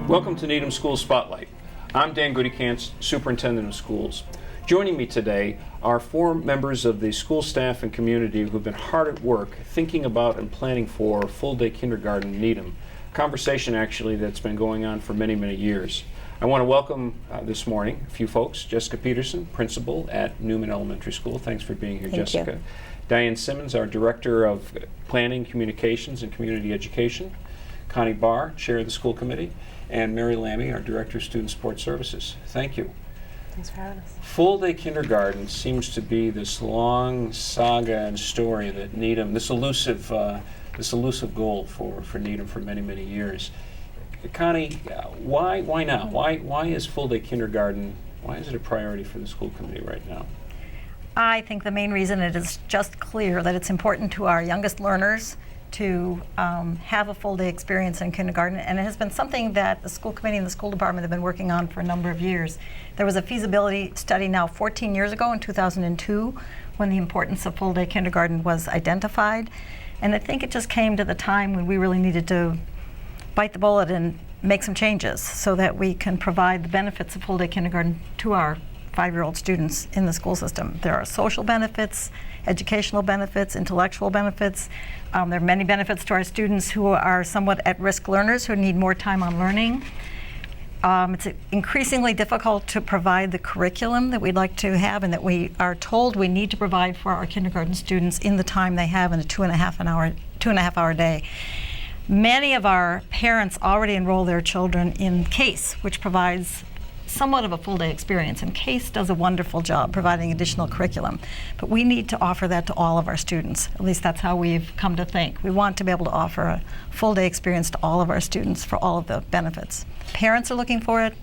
Welcome to Needham School Spotlight. I'm Dan Gutekanst, Superintendent of Schools. Joining me today are 4 members of the school staff and community who've been hard at work thinking about and planning for full-day kindergarten in Needham. A conversation actually that's been going on for many, many years. I want to welcome this morning a few folks. Jessica Peterson, principal at Newman Elementary School. Thanks for being here, Jessica. Diane Simmons, our Director of Planning, Communications, and Community Education. Connie Barr, Chair of the School Committee. And Mary Lammy, our Director of Student Support Services. Thank you. Thanks for having us. Full-day kindergarten seems to be this long saga and story that Needham, this elusive goal for Needham for many, many years. Connie, why now? Why is full-day kindergarten, why is it a priority for the school committee right now? I think the main reason it is just clear that it's important to our youngest learners to have a full-day experience in kindergarten, and it has been something that the school committee and the school department have been working on for a number of years. There was a feasibility study now 14 years ago in 2002 when the importance of full-day kindergarten was identified, and I think it just came to the time when we really needed to bite the bullet and make some changes so that we can provide the benefits of full-day kindergarten to our 5-year-old students in the school system. There are social benefits, educational benefits, intellectual benefits. There are many benefits to our students who are somewhat at-risk learners who need more time on learning. It's increasingly difficult to provide the curriculum that we'd like to have and that we are told we need to provide for our kindergarten students in the time they have in a 2.5 hour day. Many of our parents already enroll their children in CASE, which provides somewhat of a full-day experience, and CASE does a wonderful job providing additional curriculum. But we need to offer that to all of our students. At least that's how we've come to think. We want to be able to offer a full-day experience to all of our students for all of the benefits. Parents are looking for it,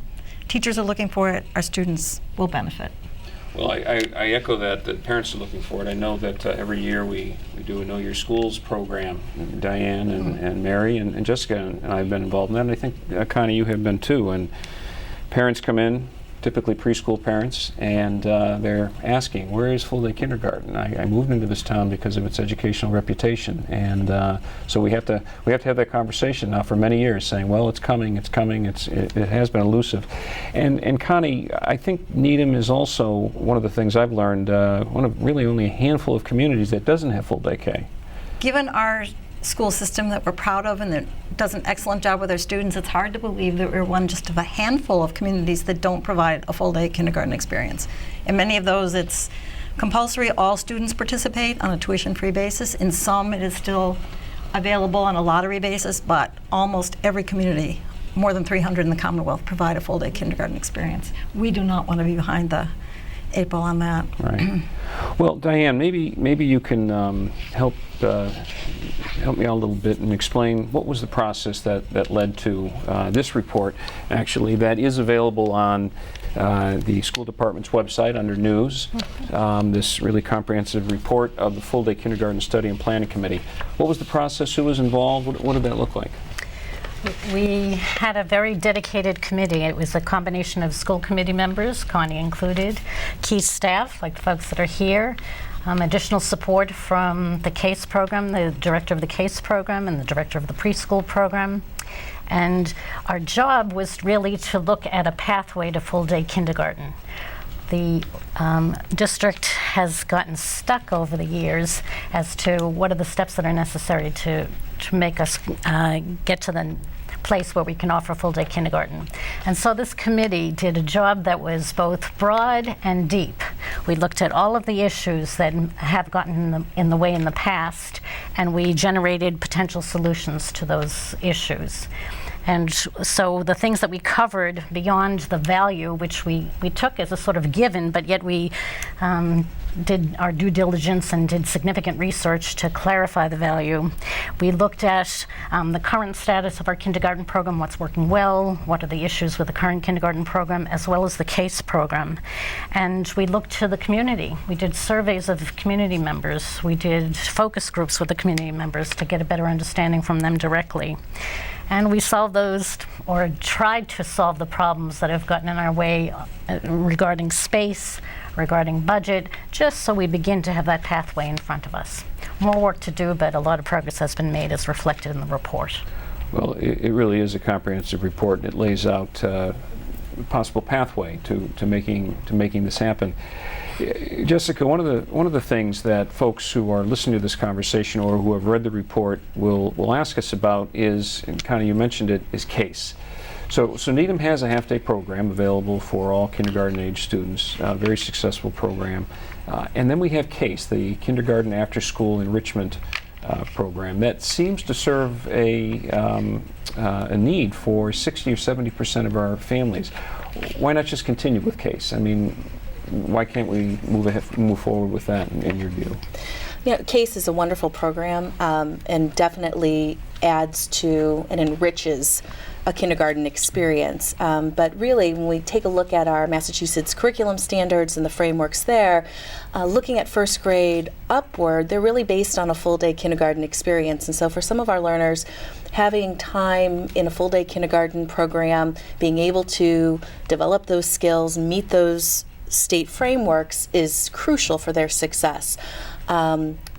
teachers are looking for it, our students will benefit. Well, I echo that parents are looking for it. I know that every year we do a Know Your Schools program. Diane and Mary and Jessica and I have been involved in that, and I think, Connie, you have been too. And parents come in, typically preschool parents, and they're asking, where is full-day kindergarten? I moved into this town because of its educational reputation, and so we have to have that conversation now for many years, saying, well, it's coming, it has been elusive. And Connie, I think Needham is also one of the things I've learned, one of really only a handful of communities that doesn't have full-day K. Given our school system that we're proud of and that does an excellent job with our students, it's hard to believe that we're one just of a handful of communities that don't provide a full-day kindergarten experience. In many of those, it's compulsory. All students participate on a tuition-free basis. In some, it is still available on a lottery basis, but almost every community, more than 300 in the Commonwealth, provide a full-day kindergarten experience. We do not want to be behind the 8 ball on that. Right. Well, Diane, maybe you can help me out a little bit and explain what was the process that led to this report, actually, that is available on the school department's website under news, this really comprehensive report of the full-day kindergarten study and planning committee. What was the process? Who was involved? What did that look like? We had a very dedicated committee. It was a combination of school committee members, Connie included, key staff, like the folks that are here, additional support from the CASE program, the director of the CASE program and the director of the preschool program. And our job was really to look at a pathway to full-day kindergarten. The district has gotten stuck over the years as to what are the steps that are necessary to make us get to the place where we can offer full-day kindergarten. And so this committee did a job that was both broad and deep. We looked at all of the issues that have gotten in the way in the past, and we generated potential solutions to those issues. And so the things that we covered beyond the value, which we took as a sort of given, but yet we did our due diligence and did significant research to clarify the value. We looked at the current status of our kindergarten program, what's working well, what are the issues with the current kindergarten program, as well as the CASE program. And we looked to the community. We did surveys of community members. We did focus groups with the community members to get a better understanding from them directly. And we solved those, or tried to solve the problems that have gotten in our way regarding space, regarding budget, just so we begin to have that pathway in front of us. More work to do, but a lot of progress has been made as reflected in the report. Well, it really is a comprehensive report, and it lays out a possible pathway to making this happen. Jessica, one of the things that folks who are listening to this conversation or who have read the report will ask us about is, and kind of you mentioned it, is CASE. So Needham has a half-day program available for all kindergarten-age students, a very successful program. And then we have CASE, the Kindergarten After-School Enrichment program that seems to serve a need for 60 or 70% of our families. Why not just continue with CASE? I mean, why can't we move forward with that in your view? CASE is a wonderful program and definitely adds to and enriches a kindergarten experience. But really, when we take a look at our Massachusetts curriculum standards and the frameworks there, looking at first grade upward, they're really based on a full-day kindergarten experience. And so for some of our learners, having time in a full-day kindergarten program, being able to develop those skills, meet those state frameworks is crucial for their success.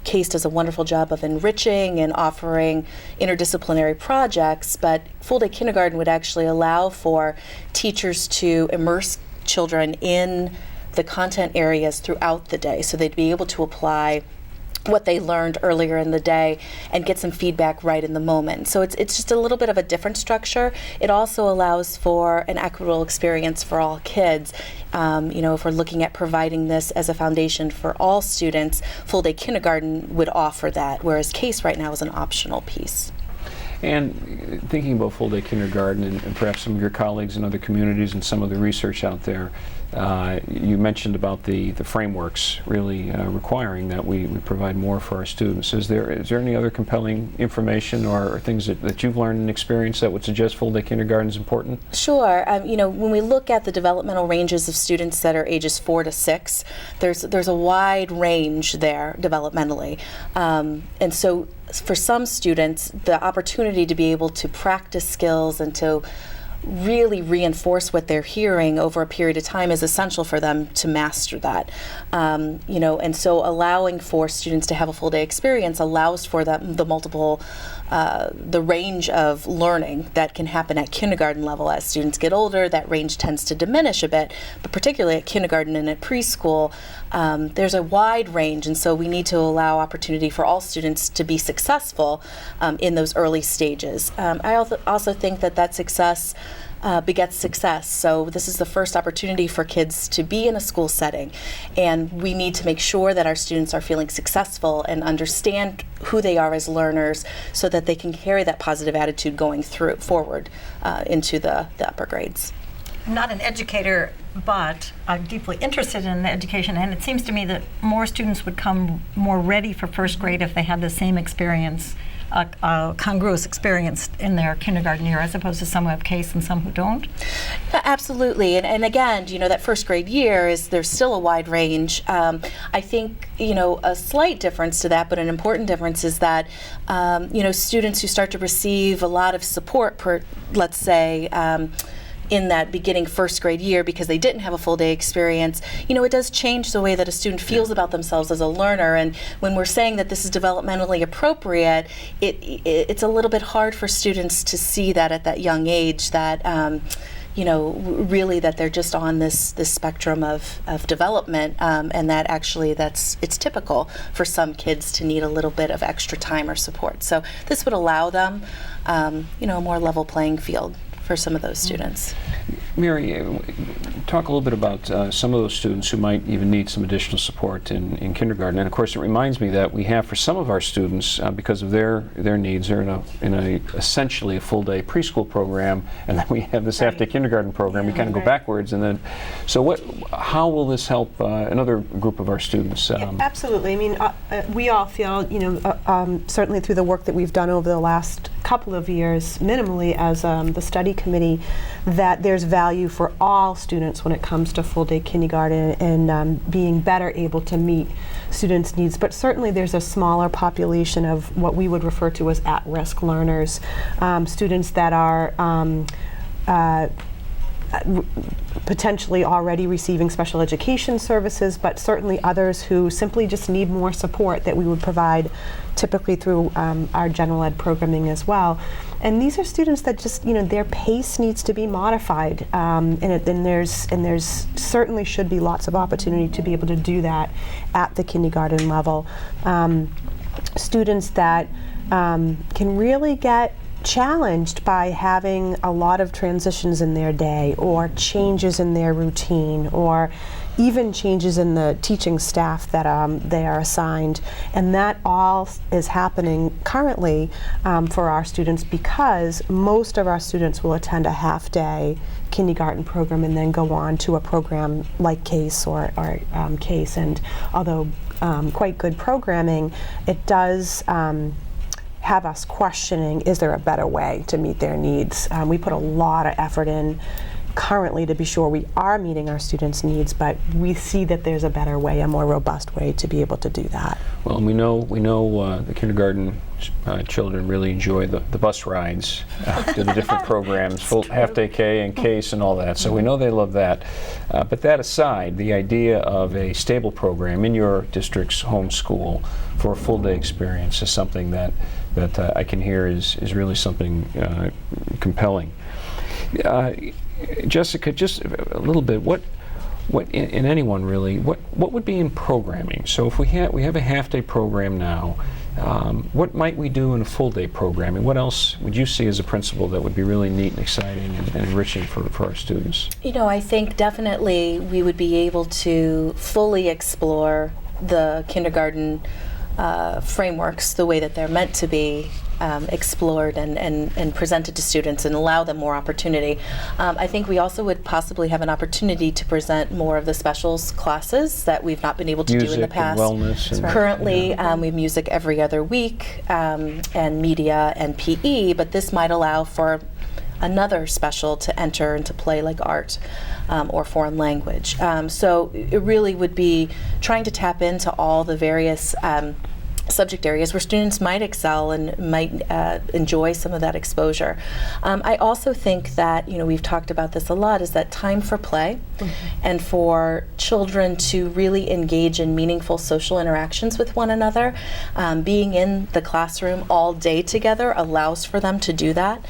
CASE does a wonderful job of enriching and offering interdisciplinary projects, but full-day kindergarten would actually allow for teachers to immerse children in the content areas throughout the day, so they'd be able to apply what they learned earlier in the day and get some feedback right in the moment. So it's just a little bit of a different structure. It also allows for an equitable experience for all kids. If we're looking at providing this as a foundation for all students, full-day kindergarten would offer that, whereas CASE right now is an optional piece. And thinking about full-day kindergarten and perhaps some of your colleagues in other communities and some of the research out there, you mentioned about the frameworks really requiring that we provide more for our students. Is there any other compelling information or things that you've learned and experienced that would suggest full-day kindergarten is important? Sure. When we look at the developmental ranges of students that are ages 4 to 6, there's a wide range there developmentally. And so for some students, the opportunity to be able to practice skills and to really reinforce what they're hearing over a period of time is essential for them to master that. And so allowing for students to have a full day experience allows for the range of learning that can happen at kindergarten level. As students get older, that range tends to diminish a bit, but particularly at kindergarten and at preschool, there's a wide range, and so we need to allow opportunity for all students to be successful in those early stages. I also think that success begets success. So this is the first opportunity for kids to be in a school setting, and we need to make sure that our students are feeling successful and understand who they are as learners so that they can carry that positive attitude going forward into the upper grades. I'm not an educator, but I'm deeply interested in education, and it seems to me that more students would come more ready for first grade if they had the same experience, a congruous experience in their kindergarten year, as opposed to some who have CASE and some who don't. Absolutely, and again, that first grade year there's still a wide range. I think a slight difference to that, but an important difference is that students who start to receive a lot of support let's say, in that beginning first grade year because they didn't have a full day experience, it does change the way that a student feels about themselves as a learner. And when we're saying that this is developmentally appropriate, it's a little bit hard for students to see that at that young age that really that they're just on this spectrum of development, and that actually it's typical for some kids to need a little bit of extra time or support. So this would allow them a more level playing field for some of those students. Mary, talk a little bit about some of those students who might even need some additional support in kindergarten. And of course, it reminds me that we have for some of our students, because of their needs, they're in essentially a full day preschool program, and then we have this half day kindergarten program. We kind of go backwards, and then how will this help another group of our students? Absolutely. I mean, we all feel, certainly through the work that we've done over the last couple of years, minimally as the study committee, that there's value for all students when it comes to full day kindergarten and being better able to meet students' needs. But certainly there's a smaller population of what we would refer to as at-risk learners, students that are potentially already receiving special education services, but certainly others who simply just need more support that we would provide typically through our general ed programming as well. And these are students that just, their pace needs to be modified, and there's certainly should be lots of opportunity to be able to do that at the kindergarten level. Students that can really get challenged by having a lot of transitions in their day, or changes in their routine, or even changes in the teaching staff that they are assigned. And that all is happening currently for our students, because most of our students will attend a half-day kindergarten program and then go on to a program like CASE or CASE. And although quite good programming, it does have us questioning, is there a better way to meet their needs? We put a lot of effort in currently to be sure we are meeting our students' needs, but we see that there's a better way, a more robust way to be able to do that. Well, and we know the kindergarten children really enjoy the bus rides to the different programs, full half-day K and CASE and all that. So we know they love that. But that aside, the idea of a stable program in your district's home school for a full-day experience is something that I can hear is really something compelling. Jessica, just a little bit, what in anyone really, what would be in programming? So if we have a half-day program now, what might we do in a full-day programming? What else would you see as a principal that would be really neat and exciting and enriching for our students? I think definitely we would be able to fully explore the kindergarten frameworks the way that they're meant to be explored and presented to students, and allow them more opportunity. I think we also would possibly have an opportunity to present more of the specials classes that we've not been able to do in the past. Music and wellness. Currently, we have music every other week, and media and PE, but this might allow for another special to enter into play, like art or foreign language. So it really would be trying to tap into all the various subject areas where students might excel and might enjoy some of that exposure. I also think that, we've talked about this a lot, is that time for play and for children to really engage in meaningful social interactions with one another. Being in the classroom all day together allows for them to do that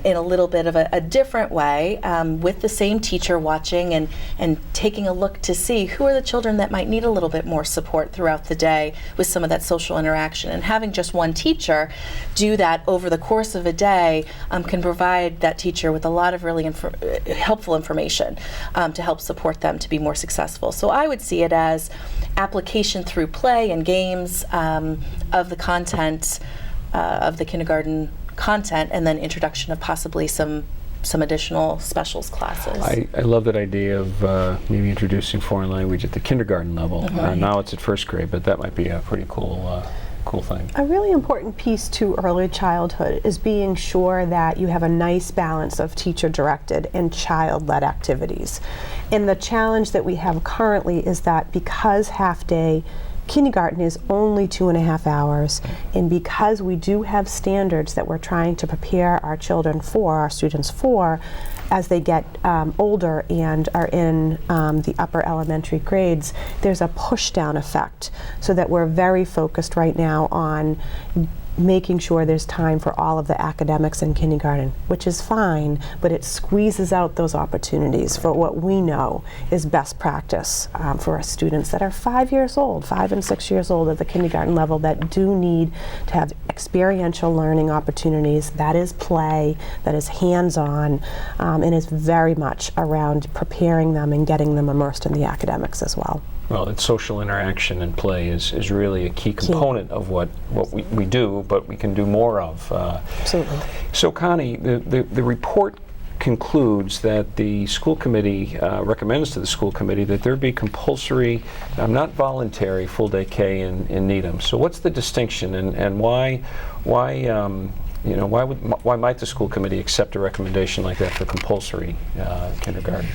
in a little bit of a different way, with the same teacher watching and taking a look to see who are the children that might need a little bit more support throughout the day with some of that social interaction. And having just one teacher do that over the course of a day can provide that teacher with a lot of really helpful information to help support them to be more successful. So I would see it as application through play and games of the content of the kindergarten content, and then introduction of possibly some additional specials classes. I love that idea of maybe introducing foreign language at the kindergarten level. Now it's at first grade, but that might be a pretty cool thing. A really important piece to early childhood is being sure that you have a nice balance of teacher-directed and child-led activities. And the challenge that we have currently is that because half-day kindergarten is only 2.5 hours, and because we do have standards that we're trying to prepare our students for, as they get older and are in the upper elementary grades, there's a push-down effect, so that we're very focused right now on making sure there's time for all of the academics in kindergarten, which is fine, but it squeezes out those opportunities for what we know is best practice for our students that are 5 and 6 years old at the kindergarten level, that do need to have experiential learning opportunities. That is play, that is hands-on, and is very much around preparing them and getting them immersed in the academics as well. Well, it's social interaction and play is really a key component of what we do, but we can do more of. Absolutely. So Connie, the report concludes that the school committee recommends to the school committee that there be compulsory, not voluntary, full-day K in Needham. So what's the distinction, and why might the school committee accept a recommendation like that for compulsory kindergarten?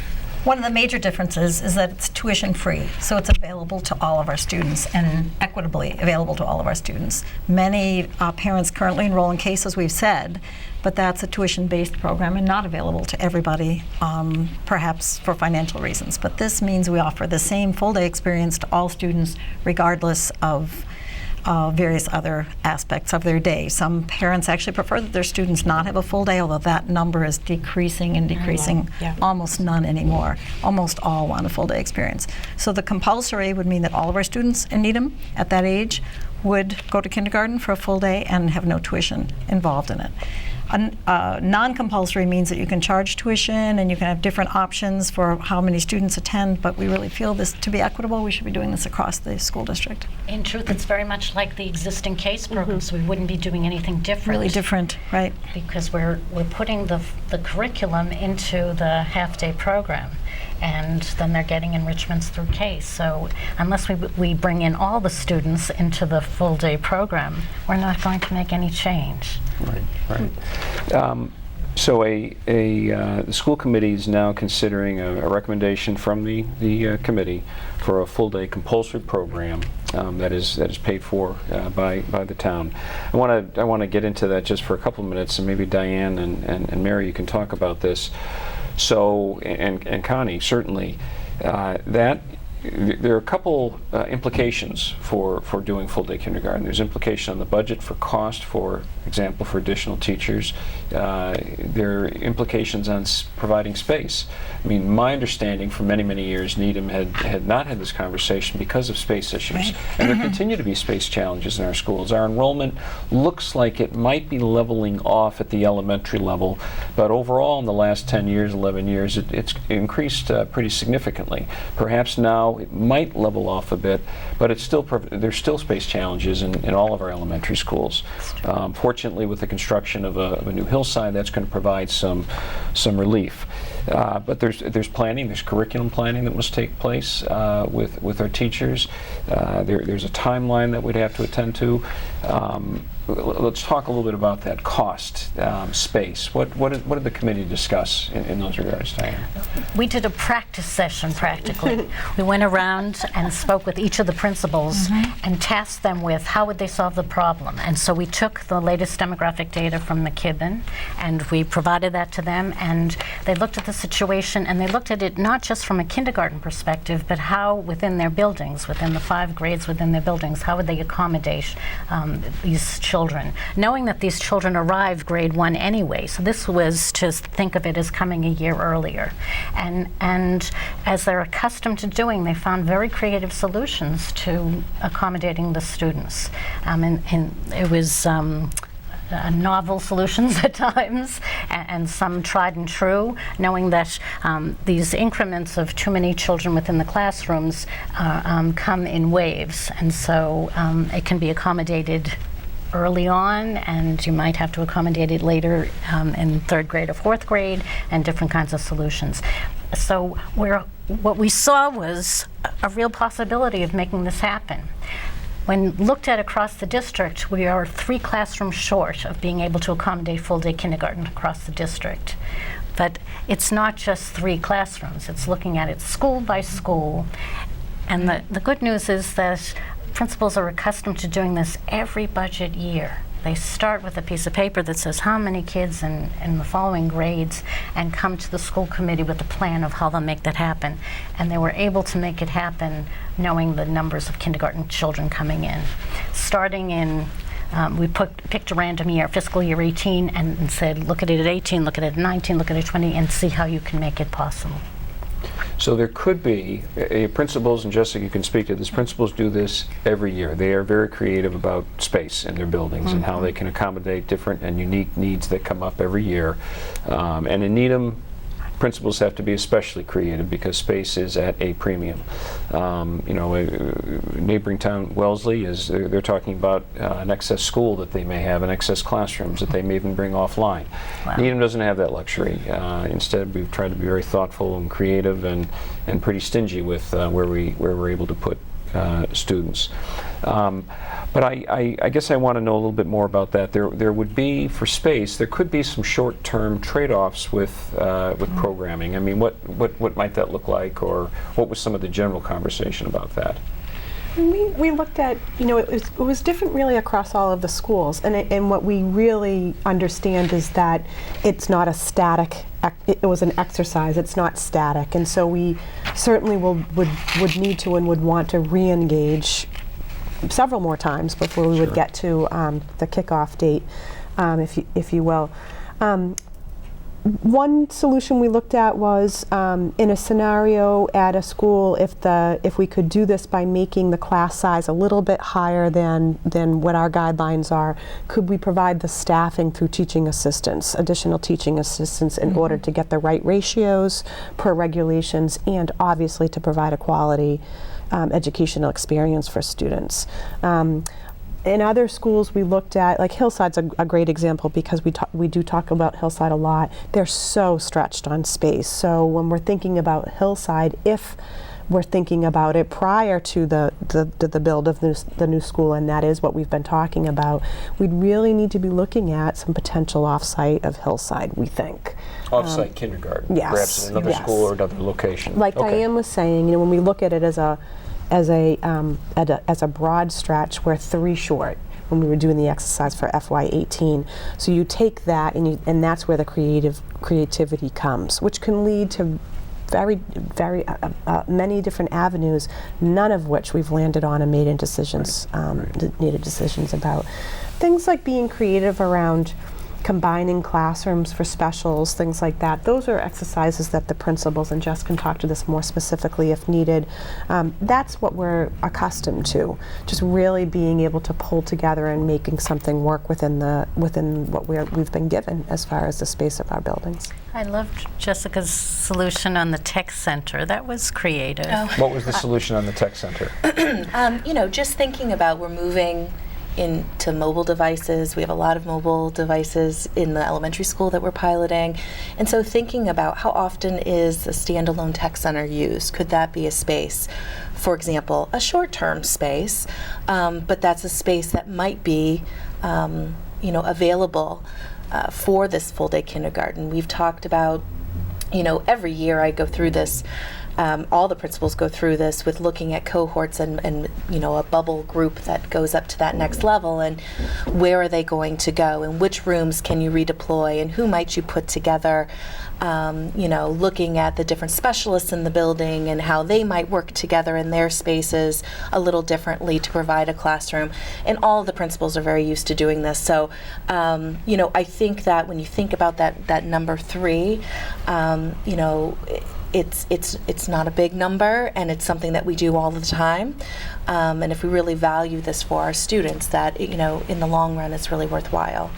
One of the major differences is that it's tuition free, so it's available to all of our students and equitably available to all of our students. Many parents currently enroll in CASE, as we've said, but that's a tuition-based program and not available to everybody, perhaps for financial reasons. But this means we offer the same full-day experience to all students, regardless of various other aspects of their day. Some parents actually prefer that their students not have a full day, although that number is decreasing and decreasing, almost none anymore. Almost all want a full day experience. So the compulsory would mean that all of our students in Needham at that age would go to kindergarten for a full day and have no tuition involved in it. Non-compulsory means that you can charge tuition and you can have different options for how many students attend, but we really feel this to be equitable. We should be doing this across the school district. In truth, it's very much like the existing CASE program, so we wouldn't be doing anything different. Really different, right? Because we're putting the curriculum into the half-day program, and then they're getting enrichments through CASE. So unless we bring in all the students into the full-day program, we're not going to make any change. Right. So the school committee is now considering a recommendation from the committee for a full-day compulsory program that is paid for by the town. I want to get into that just for a couple of minutes, and maybe Diane and Mary, you can talk about this. So, and Connie, certainly, there are a couple implications for doing full-day kindergarten. There's implication on the budget for cost, for example, for additional teachers. There are implications on providing space. I mean, my understanding for many, many years, Needham had not had this conversation because of space issues. Right. And there continue to be space challenges in our schools. Our enrollment looks like it might be leveling off at the elementary level, but overall in the last 10 years, 11 years, it's increased pretty significantly. Perhaps now it might level off a bit, but it's still there's still space challenges in all of our elementary schools. Fortunately, with the construction of a new hillside, that's going to provide some relief. But there's planning, there's curriculum planning that must take place with our teachers. There's a timeline that we'd have to attend to. Let's talk a little bit about that cost, space. What did the committee discuss in those regards, Diane? We did a practice session practically. We went around and spoke with each of the principals and tasked them with how would they solve the problem. And so we took the latest demographic data from McKibben and we provided that to them, and they looked at the situation and they looked at it not just from a kindergarten perspective, but how within their buildings, within the 5 grades within their buildings, how would they accommodate these children, knowing that these children arrive grade 1 anyway. So this was to think of it as coming a year earlier. And as they're accustomed to doing, they found very creative solutions to accommodating the students. And it was novel solutions at times, and some tried and true, knowing that these increments of too many children within the classrooms come in waves, and so it can be accommodated early on, and you might have to accommodate it later in 3rd grade or 4th grade, and different kinds of solutions. So what we saw was a real possibility of making this happen. When looked at across the district, we are 3 classrooms short of being able to accommodate full-day kindergarten across the district. But it's not just 3 classrooms, it's looking at it school by school. And the good news is that principals are accustomed to doing this every budget year. They start with a piece of paper that says how many kids in the following grades, and come to the school committee with a plan of how they'll make that happen. And they were able to make it happen knowing the numbers of kindergarten children coming in. Starting in, we picked a random year, fiscal year 18, and said look at it at 18, look at it at 19, look at it at 20, and see how you can make it possible. So there could be principals, and Jessica, you can speak to this. Principals do this every year. They are very creative about space in their buildings and how they can accommodate different and unique needs that come up every year. And in Needham, principals have to be especially creative because space is at a premium. Neighboring town, Wellesley, they're talking about an excess school that they may have, and excess classrooms that they may even bring offline. Wow. Needham doesn't have that luxury. Instead, we've tried to be very thoughtful and creative and pretty stingy with where we're able to put students. But I guess I want to know a little bit more about that. There would be, for space, there could be some short-term trade-offs with programming. I mean, what might that look like, or what was some of the general conversation about that? We looked at, it was different really across all of the schools, and what we really understand is that it's not a static, it was an exercise, it's not static, and so we certainly would need to and would want to re-engage several more times before we would get to the kickoff date, if you will. One solution we looked at was in a scenario at a school, if we could do this by making the class size a little bit higher than what our guidelines are, could we provide the staffing through teaching assistants, additional teaching assistants, in order to get the right ratios per regulations, and obviously to provide a quality educational experience for students. In other schools we looked at, like Hillside's a great example, because we do talk about Hillside a lot. They're so stretched on space. So when we're thinking about Hillside, if we're thinking about it prior to the build of the new school, and that is what we've been talking about, we'd really need to be looking at some potential off-site of Hillside, we think. Off-site kindergarten, yes, perhaps in another school or another location. Like Diane was saying, when we look at it as a broad stretch, we're 3 short when we were doing the exercise for FY18. So you take that, and that's where the creativity comes, which can lead to very many different avenues, none of which we've landed on and made decisions about. Things like being creative around combining classrooms for specials, things like that. Those are exercises that the principals, and Jess can talk to this more specifically if needed. That's what we're accustomed to, just really being able to pull together and making something work within what we've been given as far as the space of our buildings. I loved Jessica's solution on the tech center. That was creative. What was the solution on the tech center? Just thinking about, we're moving into mobile devices. We have a lot of mobile devices in the elementary school that we're piloting. And so thinking about how often is a standalone tech center used? Could that be a space, for example, a short-term space, but that's a space that might be available for this full-day kindergarten. We've talked about, every year I go through this, all the principals go through this with looking at cohorts and a bubble group that goes up to that next level, and where are they going to go, and which rooms can you redeploy, and who might you put together, looking at the different specialists in the building and how they might work together in their spaces a little differently to provide a classroom. And all of the principals are very used to doing this. So, I think that when you think about that number 3, it's not a big number, and it's something that we do all the time. And if we really value this for our students, that in the long run, it's really worthwhile.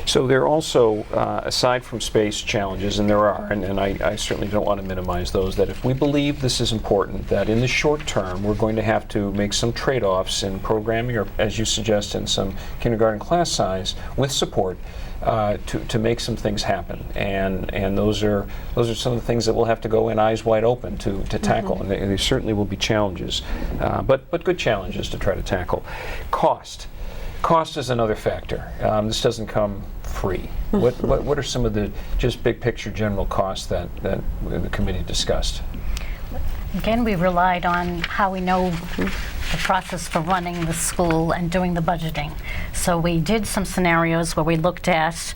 So there are also, aside from space challenges, and there are, and I certainly don't want to minimize those, that if we believe this is important, that in the short term we're going to have to make some trade-offs in programming, or as you suggest, in some kindergarten class size with support, to make some things happen, and those are some of the things that we'll have to go in eyes wide open to tackle, and there certainly will be challenges, but good challenges to try to tackle. Cost is another factor. This doesn't come free. What are some of the just big picture general costs that the committee discussed? Again, we relied on how we know the process for running the school and doing the budgeting. So we did some scenarios where we looked at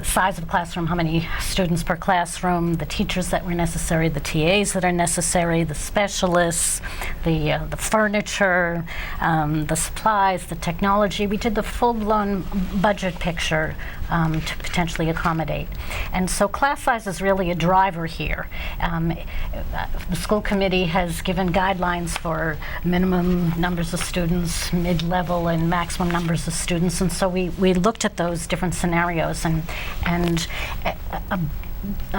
size of the classroom, how many students per classroom, the teachers that were necessary, the TAs that are necessary, the specialists, the furniture, the supplies, the technology. We did the full-blown budget picture to potentially accommodate. And so class size is really a driver here. The school committee has given guidelines for minimum numbers of students, mid-level, and maximum numbers of students. And so we looked at those different scenarios, and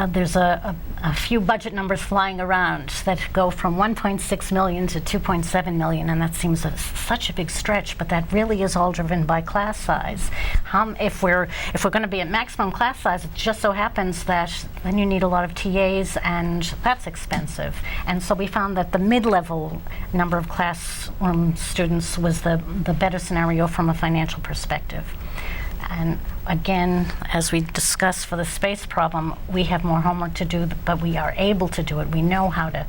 there's a few budget numbers flying around that go from 1.6 million to 2.7 million, and that seems such a big stretch, but that really is all driven by class size. If we're going to be at maximum class size, it just so happens that then you need a lot of TAs, and that's expensive. And so we found that the mid-level number of classroom students was the better scenario from a financial perspective. And again, as we discussed for the space problem, we have more homework to do, but we are able to do it. We know how to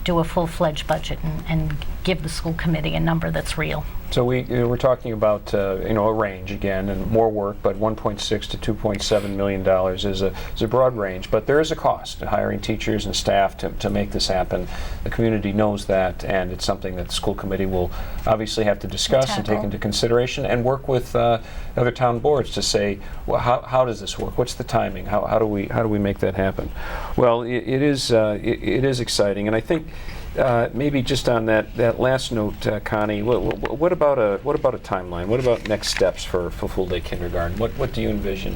do a full-fledged budget and give the school committee a number that's real. So we're talking about a range again, and more work, but 1.6 to 2.7 million dollars is a broad range. But there is a cost to hiring teachers and staff to make this happen. The community knows that, and it's something that the school committee will obviously have to discuss and take into consideration, and work with other town boards to say, well, how does this work? What's the timing? How do we make that happen? Well, it is exciting, and I think. Maybe just on that last note, Connie, what about a timeline? What about next steps for full-day kindergarten? What do you envision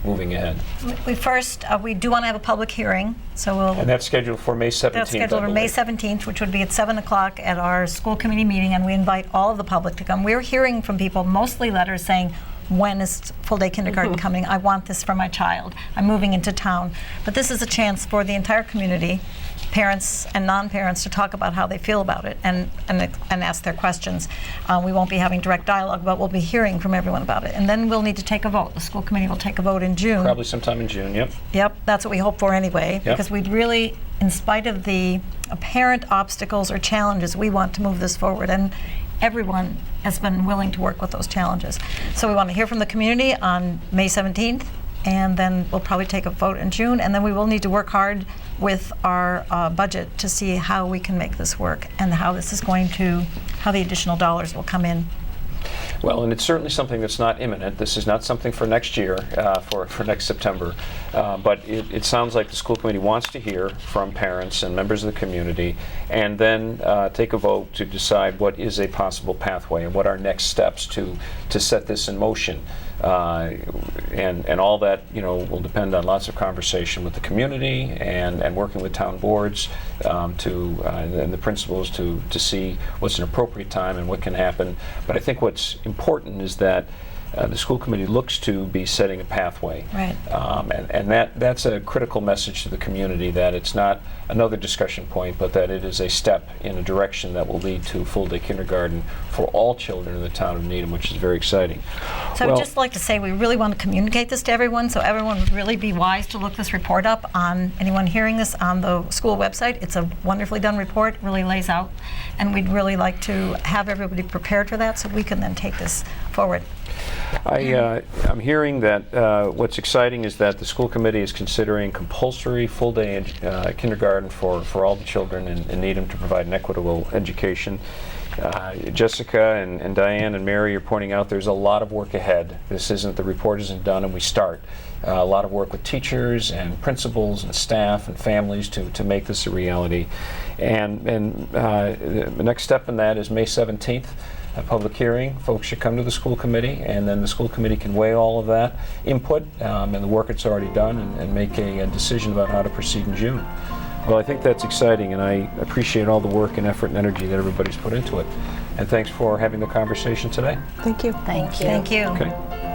moving ahead? We do want to have a public hearing, so and that's scheduled for May 17th. That's scheduled for May 17th, which would be at 7 o'clock at our school committee meeting, and we invite all of the public to come. We're hearing from people, mostly letters saying, when is full-day kindergarten coming? I want this for my child. I'm moving into town. But this is a chance for the entire community, parents and non-parents, to talk about how they feel about it and ask their questions. We won't be having direct dialogue, but we'll be hearing from everyone about it. And then we'll need to take a vote. The school committee will take a vote in June. Probably sometime in June, yep. Yep, that's what we hope for anyway, Yep. because we'd really, in spite of the apparent obstacles or challenges, we want to move this forward. And everyone has been willing to work with those challenges. So we want to hear from the community on May 17th, and then we'll probably take a vote in June, and then we will need to work hard with our budget to see how we can make this work and how the additional dollars will come in. Well, and it's certainly something that's not imminent. This is not something for next year, for next September. But it sounds like the school committee wants to hear from parents and members of the community, and then take a vote to decide what is a possible pathway and what are next steps to set this in motion. And all that will depend on lots of conversation with the community and working with town boards and the principals to see what's an appropriate time and what can happen. But I think what's important is that the school committee looks to be setting a pathway. Right. And that's a critical message to the community, that it's not another discussion point, but that it is a step in a direction that will lead to full-day kindergarten for all children in the town of Needham, which is very exciting. So I would just like to say we really want to communicate this to everyone, so everyone would really be wise to look this report up on anyone hearing this on the school website. It's a wonderfully done report, really lays out, and we'd really like to have everybody prepared for that so we can then take this forward. I'm hearing that what's exciting is that the school committee is considering compulsory full-day kindergarten for all the children in Needham to provide an equitable education. Jessica and Diane and Mary are pointing out there's a lot of work ahead. The report isn't done and we start. A lot of work with teachers and principals and staff and families to make this a reality. And the next step in that is May 17th. A public hearing. Folks should come to the school committee, and then the school committee can weigh all of that input and the work it's already done and make a decision about how to proceed in June. Well, I think that's exciting, and I appreciate all the work and effort and energy that everybody's put into it. And thanks for having the conversation today. Thank you. Thank you. Thank you. Okay.